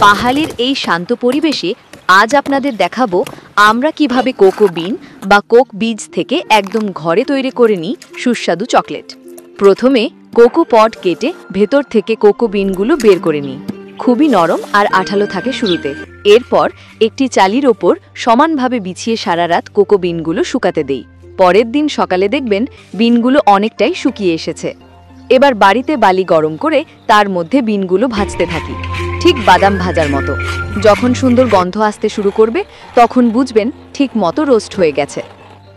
পাহাড়ের এই শান্ত পরিবেশে আজ আপনাদের দেখাবো আমরা কিভাবে কোকো বিন বা কোক বীজ থেকে একদম ঘরে তৈরি করে নিই সুস্বাদু চকলেট। প্রথমে কোকো পড কেটে ভেতর থেকে কোকো বিনগুলো বের করে নিই। খুবই নরম আর আঠালো থাকে শুরুতে। এরপর একটি চালির ওপর সমানভাবে বিছিয়ে সারা রাত কোকো বিনগুলো শুকাতে দেই। পরের দিন সকালে দেখবেন বিনগুলো অনেকটাই শুকিয়ে এসেছে। এবার বাড়িতে বালি গরম করে তার মধ্যে বিনগুলো ভাজতে থাকি, ঠিক বাদাম ভাজার মতো। যখন সুন্দর গন্ধ আসতে শুরু করবে তখন বুঝবেন ঠিক মতো রোস্ট হয়ে গেছে।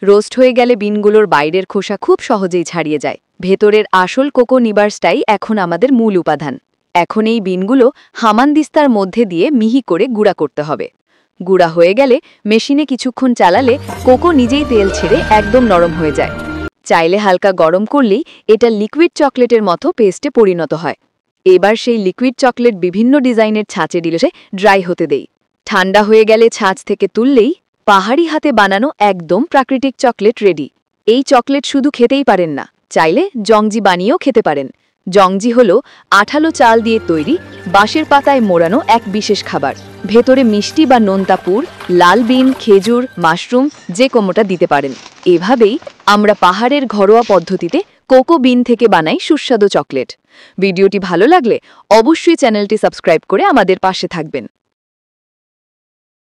রোস্ট হয়ে গেলে বিনগুলোর বাইরের খোসা খুব সহজেই ছাড়িয়ে যায়। ভেতরের আসল কোকো নিবার্সটাই এখন আমাদের মূল উপাদান। এখন এই বিনগুলো হামানদিস্তার মধ্যে দিয়ে মিহি করে গুঁড়া করতে হবে। গুঁড়া হয়ে গেলে মেশিনে কিছুক্ষণ চালালে কোকো নিজেই তেল ছেড়ে একদম নরম হয়ে যায়। চাইলে হালকা গরম করলেই এটা লিকুইড চকলেটের মতো পেস্টে পরিণত হয়। এবার সেই লিকুইড চকলেট বিভিন্ন ডিজাইনের ছাঁচে ডিলে ড্রাই হতে দেই। ঠান্ডা হয়ে গেলে ছাঁচ থেকে তুললেই পাহাড়ি হাতে বানানো একদম প্রাকৃতিক চকলেট রেডি। এই চকলেট শুধু খেতেই পারেন না, চাইলে জংজি বানিয়েও খেতে পারেন। জংজি হলো আঠালো চাল দিয়ে তৈরি বাঁশের পাতায় মোড়ানো এক বিশেষ খাবার। ভেতরে মিষ্টি বা নোনতা পুর, লাল বিন, খেজুর, মাশরুম যে কোনোটা দিতে পারেন। এভাবেই আমরা পাহাড়ের ঘরোয়া পদ্ধতিতে কোকো বিন থেকে বানাই সুস্বাদু চকলেট। ভিডিওটি ভালো লাগলে অবশ্যই চ্যানেলটি সাবস্ক্রাইব করে আমাদের পাশে থাকবেন।